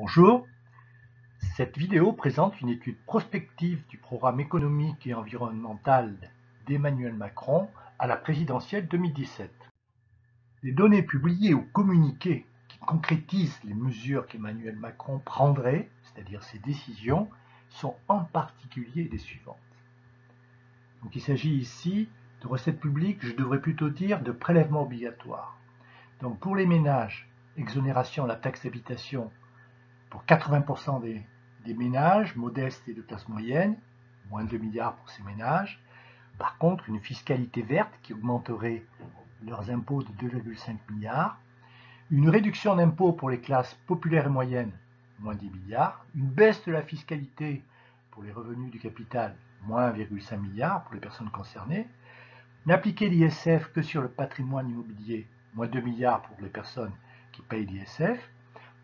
Bonjour, cette vidéo présente une étude prospective du programme économique et environnemental d'Emmanuel Macron à la présidentielle 2017. Les données publiées ou communiquées qui concrétisent les mesures qu'Emmanuel Macron prendrait, c'est-à-dire ses décisions, sont en particulier les suivantes. Donc il s'agit ici de recettes publiques, je devrais plutôt dire de prélèvements obligatoires. Donc pour les ménages, exonération de la taxe d'habitation pour 80% des ménages modestes et de classe moyenne, moins de 2 milliards pour ces ménages. Par contre, une fiscalité verte qui augmenterait leurs impôts de 2,5 milliards. Une réduction d'impôts pour les classes populaires et moyennes, moins 10 milliards. Une baisse de la fiscalité pour les revenus du capital, moins 1,5 milliard pour les personnes concernées. N'appliquer l'ISF que sur le patrimoine immobilier, moins 2 milliards pour les personnes qui payent l'ISF.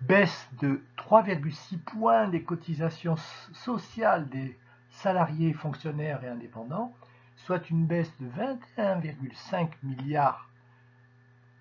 Baisse de 3,6 points des cotisations sociales des salariés, fonctionnaires et indépendants, soit une baisse de 21,5 milliards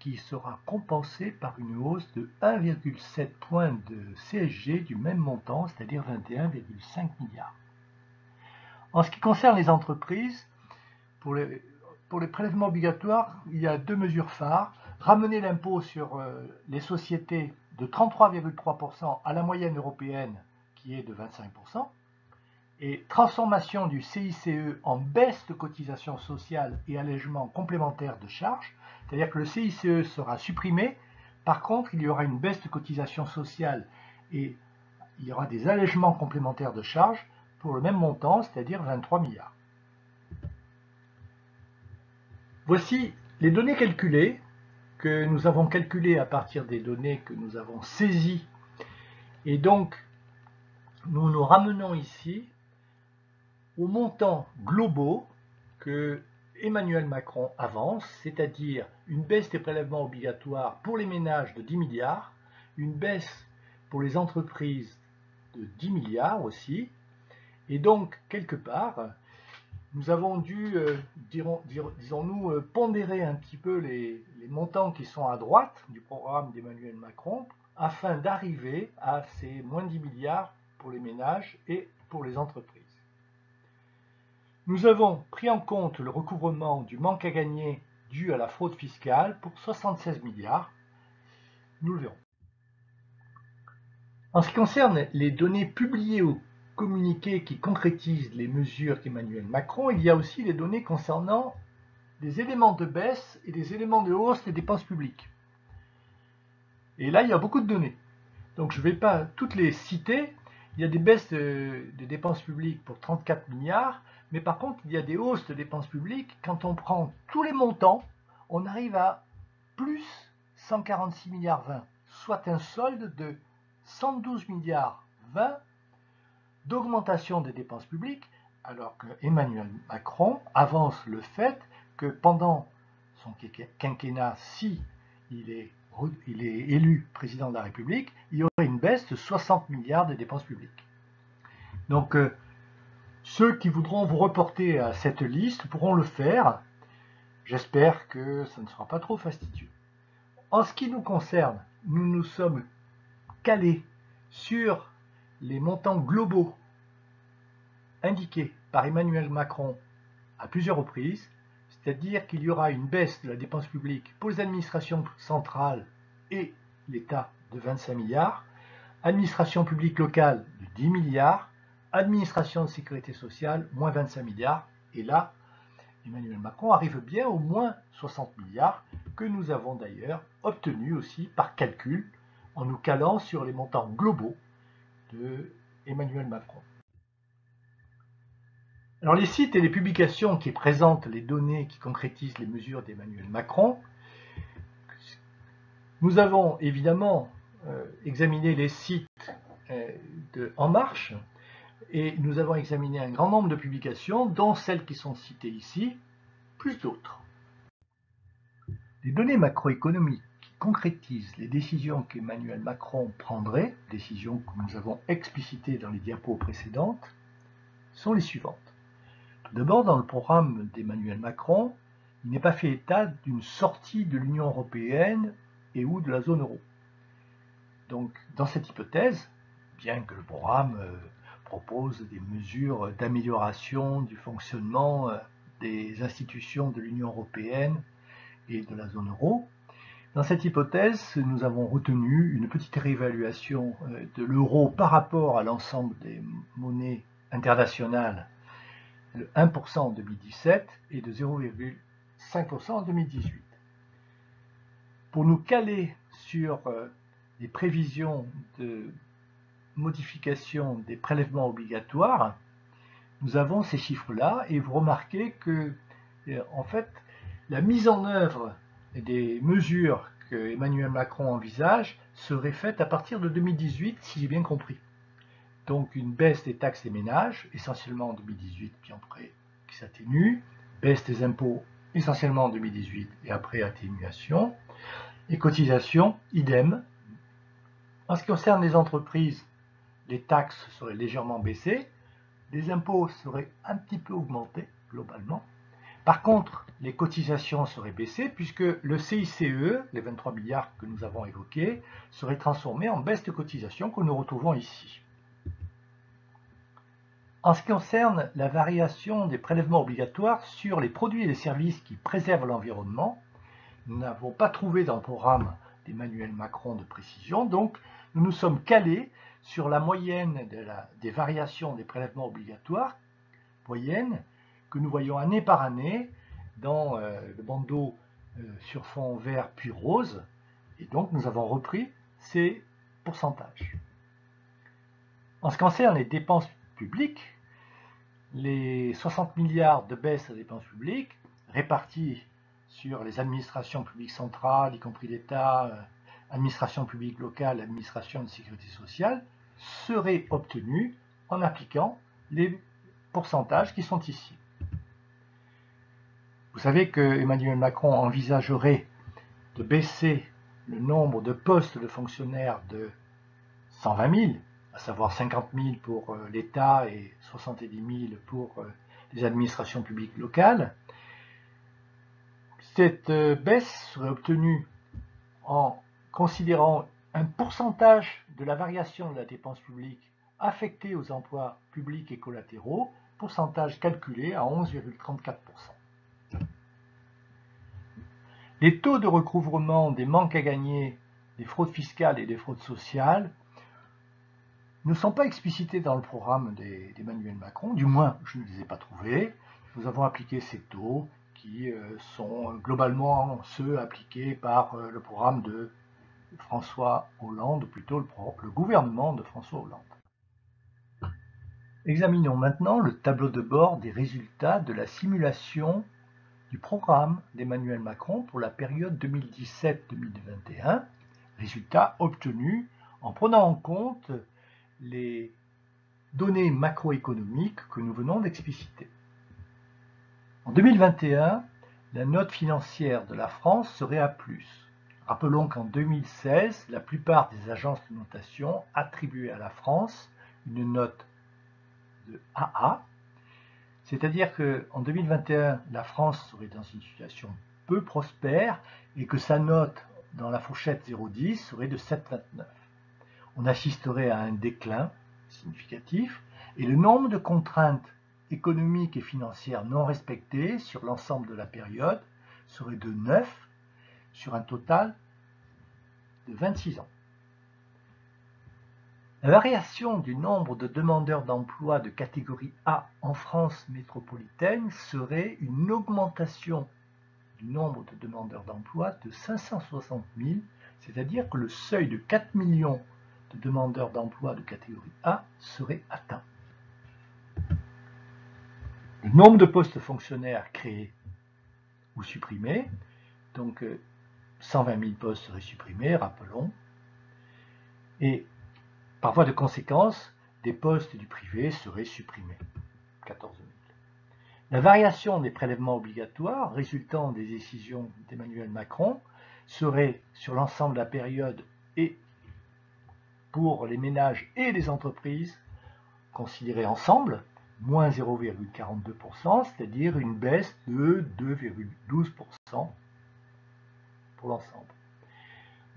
qui sera compensée par une hausse de 1,7 points de CSG du même montant, c'est-à-dire 21,5 milliards. En ce qui concerne les entreprises, pour les prélèvements obligatoires, il y a deux mesures phares. Ramener l'impôt sur les sociétés de 33,3% à la moyenne européenne qui est de 25%, et transformation du CICE en baisse de cotisation sociale et allègement complémentaire de charges, c'est-à-dire que le CICE sera supprimé, par contre il y aura une baisse de cotisation sociale et il y aura des allègements complémentaires de charges pour le même montant, c'est-à-dire 23 milliards. Voici les données calculées que nous avons calculées à partir des données que nous avons saisies. Et donc, nous nous ramenons ici aux montants globaux que Emmanuel Macron avance, c'est-à-dire une baisse des prélèvements obligatoires pour les ménages de 10 milliards, une baisse pour les entreprises de 10 milliards aussi. Et donc, quelque part, nous avons dû, disons-nous, pondérer un petit peu les montants qui sont à droite du programme d'Emmanuel Macron afin d'arriver à ces moins 10 milliards pour les ménages et pour les entreprises. Nous avons pris en compte le recouvrement du manque à gagner dû à la fraude fiscale pour 76 milliards. Nous le verrons. En ce qui concerne les données publiées ou communiqués qui concrétisent les mesures qu'Emmanuel Macron, il y a aussi les données concernant des éléments de baisse et des éléments de hausse des dépenses publiques. Et là, il y a beaucoup de données. Donc je ne vais pas toutes les citer. Il y a des baisses de dépenses publiques pour 34 milliards, mais par contre, il y a des hausses de dépenses publiques. Quand on prend tous les montants, on arrive à plus 146 milliards 20, soit un solde de 112 milliards 20 d'augmentation des dépenses publiques, alors que Emmanuel Macron avance le fait que pendant son quinquennat, si il est élu président de la République, il y aurait une baisse de 60 milliards de dépenses publiques. Donc, ceux qui voudront vous reporter à cette liste pourront le faire. J'espère que ça ne sera pas trop fastidieux. En ce qui nous concerne, nous nous sommes calés sur les montants globaux indiqués par Emmanuel Macron à plusieurs reprises, c'est-à-dire qu'il y aura une baisse de la dépense publique pour les administrations centrales et l'État de 25 milliards, administration publique locale de 10 milliards, administration de sécurité sociale, moins 25 milliards, et là, Emmanuel Macron arrive bien au moins 60 milliards, que nous avons d'ailleurs obtenu aussi par calcul, en nous calant sur les montants globaux de Emmanuel Macron. Alors les sites et les publications qui présentent les données qui concrétisent les mesures d'Emmanuel Macron, nous avons évidemment examiné les sites de En Marche et nous avons examiné un grand nombre de publications, dont celles qui sont citées ici, plus d'autres. Les données macroéconomiques qui concrétisent les décisions qu'Emmanuel Macron prendrait, décisions que nous avons explicitées dans les diapos précédentes, sont les suivantes. Tout d'abord, dans le programme d'Emmanuel Macron, il n'est pas fait état d'une sortie de l'Union européenne et ou de la zone euro. Donc, dans cette hypothèse, bien que le programme propose des mesures d'amélioration du fonctionnement des institutions de l'Union européenne et de la zone euro. Dans cette hypothèse, nous avons retenu une petite réévaluation de l'euro par rapport à l'ensemble des monnaies internationales de 1% en 2017 et de 0,5% en 2018. Pour nous caler sur les prévisions de modification des prélèvements obligatoires, nous avons ces chiffres-là et vous remarquez que, en fait, la mise en œuvre des mesures que Emmanuel Macron envisage serait faite à partir de 2018, si j'ai bien compris. Donc une baisse des taxes des ménages, essentiellement en 2018, puis après qui s'atténue, baisse des impôts essentiellement en 2018 et après atténuation, et cotisations, idem. En ce qui concerne les entreprises, les taxes seraient légèrement baissées, les impôts seraient un petit peu augmentés globalement. Par contre, les cotisations seraient baissées puisque le CICE, les 23 milliards que nous avons évoqués, serait transformé en baisse de cotisations que nous retrouvons ici. En ce qui concerne la variation des prélèvements obligatoires sur les produits et les services qui préservent l'environnement, nous n'avons pas trouvé dans le programme d'Emmanuel Macron de précision, donc nous nous sommes calés sur la moyenne des variations des prélèvements obligatoires, moyenne, que nous voyons année par année dans le bandeau sur fond vert puis rose, et donc nous avons repris ces pourcentages. En ce qui concerne les dépenses publiques, les 60 milliards de baisse des dépenses publiques répartis sur les administrations publiques centrales, y compris l'État, administration publique locale, administration de sécurité sociale, seraient obtenus en appliquant les pourcentages qui sont ici. Vous savez que Emmanuel Macron envisagerait de baisser le nombre de postes de fonctionnaires de 120 000, à savoir 50 000 pour l'État et 70 000 pour les administrations publiques locales. Cette baisse serait obtenue en considérant un pourcentage de la variation de la dépense publique affectée aux emplois publics et collatéraux, pourcentage calculé à 11,34%. Les taux de recouvrement des manques à gagner, des fraudes fiscales et des fraudes sociales ne sont pas explicités dans le programme d'Emmanuel Macron, du moins je ne les ai pas trouvés. Nous avons appliqué ces taux qui sont globalement ceux appliqués par le programme de François Hollande, ou plutôt le gouvernement de François Hollande. Examinons maintenant le tableau de bord des résultats de la simulation du programme d'Emmanuel Macron pour la période 2017-2021, résultats obtenus en prenant en compte les données macroéconomiques que nous venons d'expliciter. En 2021, la note financière de la France serait A+. Rappelons qu'en 2016, la plupart des agences de notation attribuaient à la France une note de AA, c'est-à-dire qu'en 2021, la France serait dans une situation peu prospère et que sa note dans la fourchette 0,10 serait de 7,29. On assisterait à un déclin significatif et le nombre de contraintes économiques et financières non respectées sur l'ensemble de la période serait de 9 sur un total de 26 ans. La variation du nombre de demandeurs d'emploi de catégorie A en France métropolitaine serait une augmentation du nombre de demandeurs d'emploi de 560 000, c'est-à-dire que le seuil de 4 millions de demandeurs d'emploi de catégorie A serait atteint. Le nombre de postes fonctionnaires créés ou supprimés, donc 120 000 postes seraient supprimés, rappelons, et par voie de conséquence, des postes du privé seraient supprimés, 14 000. La variation des prélèvements obligatoires résultant des décisions d'Emmanuel Macron serait sur l'ensemble de la période et pour les ménages et les entreprises considérés ensemble, moins 0,42%, c'est-à-dire une baisse de 2,12% pour l'ensemble.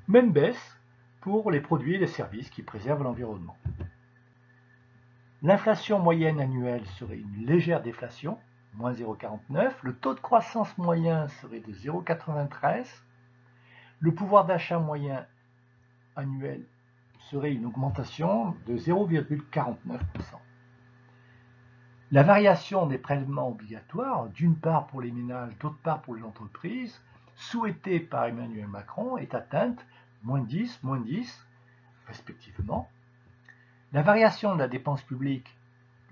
Même baisse pour les produits et les services qui préservent l'environnement. L'inflation moyenne annuelle serait une légère déflation, moins 0,49. Le taux de croissance moyen serait de 0,93. Le pouvoir d'achat moyen annuel serait une augmentation de 0,49%. La variation des prélèvements obligatoires, d'une part pour les ménages, d'autre part pour les entreprises, souhaitée par Emmanuel Macron, est atteinte moins 10, respectivement. La variation de la dépense publique,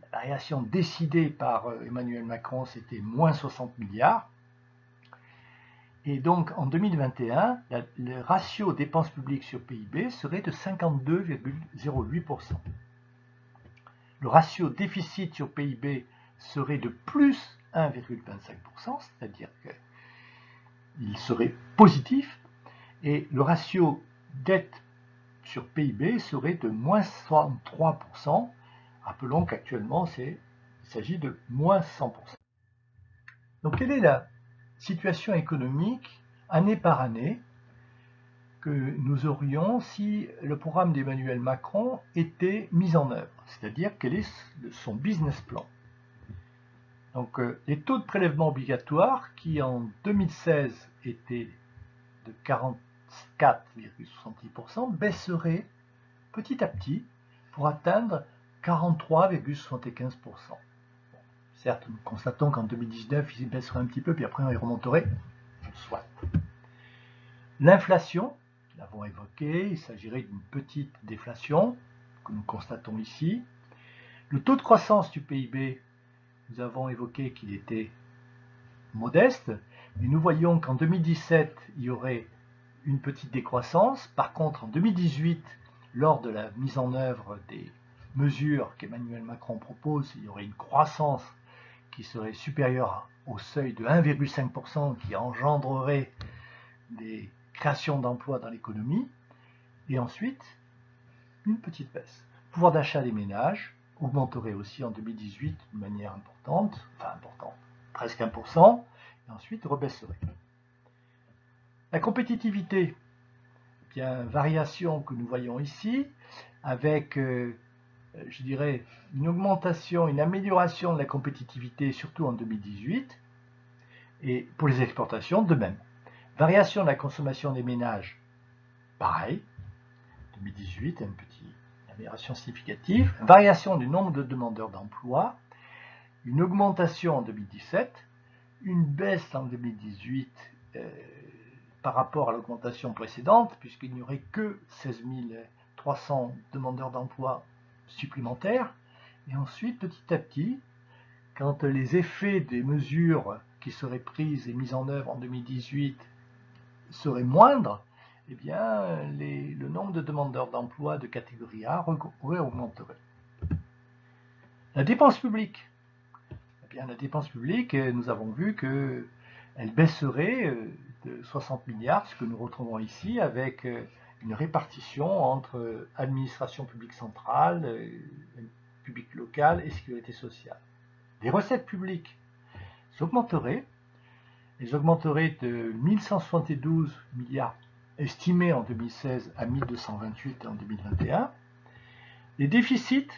la variation décidée par Emmanuel Macron, c'était moins 60 milliards. Et donc en 2021, le ratio dépenses publiques sur PIB serait de 52,08%. Le ratio déficit sur PIB serait de plus 1,25%, c'est-à-dire qu'il serait positif, et le ratio dette sur PIB serait de moins 63%. Rappelons qu'actuellement, il s'agit de moins 100%. Donc, quelle est la situation économique, année par année, que nous aurions si le programme d'Emmanuel Macron était mis en œuvre, c'est-à-dire quel est son business plan. Donc les taux de prélèvement obligatoire qui en 2016 étaient de 44,70% baisseraient petit à petit pour atteindre 43,75%. Certes, nous constatons qu'en 2019, ils baisseraient un petit peu, puis après, ils remonteraient. Soit. L'inflation, nous l'avons évoqué, il s'agirait d'une petite déflation que nous constatons ici. Le taux de croissance du PIB, nous avons évoqué qu'il était modeste, mais nous voyons qu'en 2017, il y aurait une petite décroissance. Par contre, en 2018, lors de la mise en œuvre des mesures qu'Emmanuel Macron propose, il y aurait une croissance qui serait supérieure au seuil de 1,5% qui engendrerait des créations d'emplois dans l'économie. Et ensuite, une petite baisse. Le pouvoir d'achat des ménages augmenterait aussi en 2018 de manière importante, presque 1%, et ensuite rebaisserait. La compétitivité, eh bien, variation que nous voyons ici, avec je dirais, une augmentation, une amélioration de la compétitivité, surtout en 2018, et pour les exportations, de même. Variation de la consommation des ménages, pareil, 2018, une amélioration significative. Variation du nombre de demandeurs d'emploi, une augmentation en 2017, une baisse en 2018 par rapport à l'augmentation précédente, puisqu'il n'y aurait que 16 300 demandeurs d'emploi supplémentaires. Et ensuite, petit à petit, quand les effets des mesures qui seraient prises et mises en œuvre en 2018 seraient moindres, eh bien, le nombre de demandeurs d'emploi de catégorie A augmenterait. La dépense publique. Eh bien, la dépense publique, nous avons vu qu'elle baisserait de 60 milliards, ce que nous retrouvons ici, avec une répartition entre administration publique centrale, publique locale et sécurité sociale. Les recettes publiques augmenteraient. Elles augmenteraient de 1172 milliards estimés en 2016 à 1228 en 2021. Les déficits,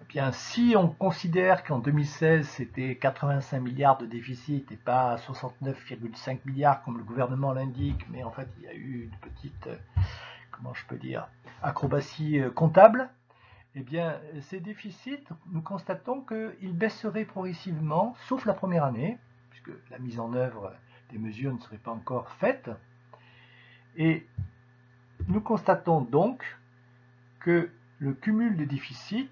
eh bien, si on considère qu'en 2016 c'était 85 milliards de déficit et pas 69,5 milliards comme le gouvernement l'indique, mais en fait il y a eu une petite, comment je peux dire, acrobatie comptable, eh bien ces déficits, nous constatons qu'ils baisseraient progressivement, sauf la première année, puisque la mise en œuvre des mesures ne serait pas encore faite. Et nous constatons donc que le cumul de déficits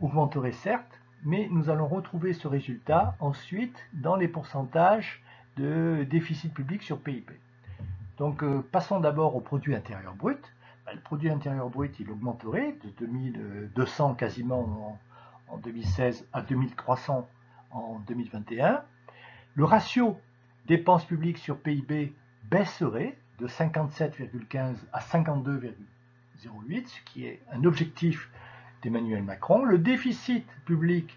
augmenterait certes, mais nous allons retrouver ce résultat ensuite dans les pourcentages de déficit public sur PIB. Donc passons d'abord au produit intérieur brut. Le produit intérieur brut, il augmenterait de 2200 quasiment en 2016 à 2300 en 2021. Le ratio dépenses publiques sur PIB baisserait de 57,15 à 52,08, ce qui est un objectif d'Emmanuel Macron. Le déficit public,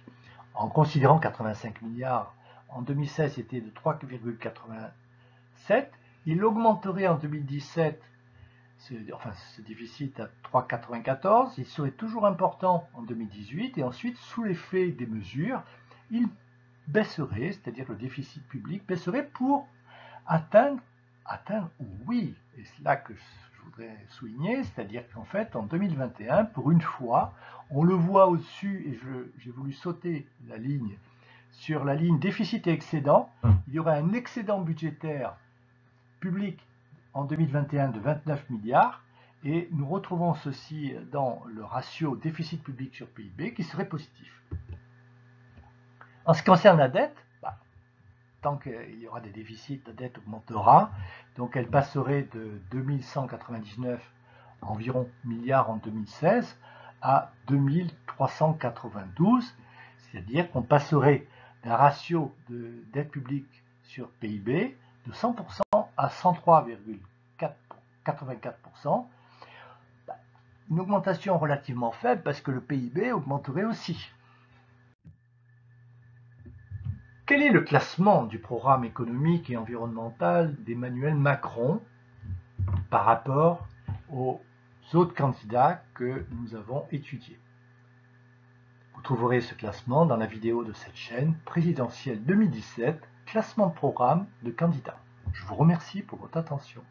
en considérant 85 milliards, en 2016 était de 3,87. Il augmenterait en 2017 ce déficit à 3,94, il serait toujours important en 2018 et ensuite, sous l'effet des mesures, il baisserait, c'est-à-dire le déficit public baisserait pour atteindre, oui, et c'est là que je voudrais souligner, c'est-à-dire qu'en fait, en 2021, pour une fois, on le voit au-dessus, et j'ai voulu sauter la ligne, sur la ligne déficit et excédent, il y aurait un excédent budgétaire public en 2021 de 29 milliards, et nous retrouvons ceci dans le ratio déficit public sur PIB qui serait positif. En ce qui concerne la dette, tant qu'il y aura des déficits, la dette augmentera, donc elle passerait de 2199 environ milliards en 2016 à 2392, c'est-à-dire qu'on passerait d'un ratio de dette publique sur PIB de 100% à 103,84%, une augmentation relativement faible parce que le PIB augmenterait aussi. Quel est le classement du programme économique et environnemental d'Emmanuel Macron par rapport aux autres candidats que nous avons étudiés? Vous trouverez ce classement dans la vidéo de cette chaîne présidentielle 2017, classement de programme de candidats. Je vous remercie pour votre attention.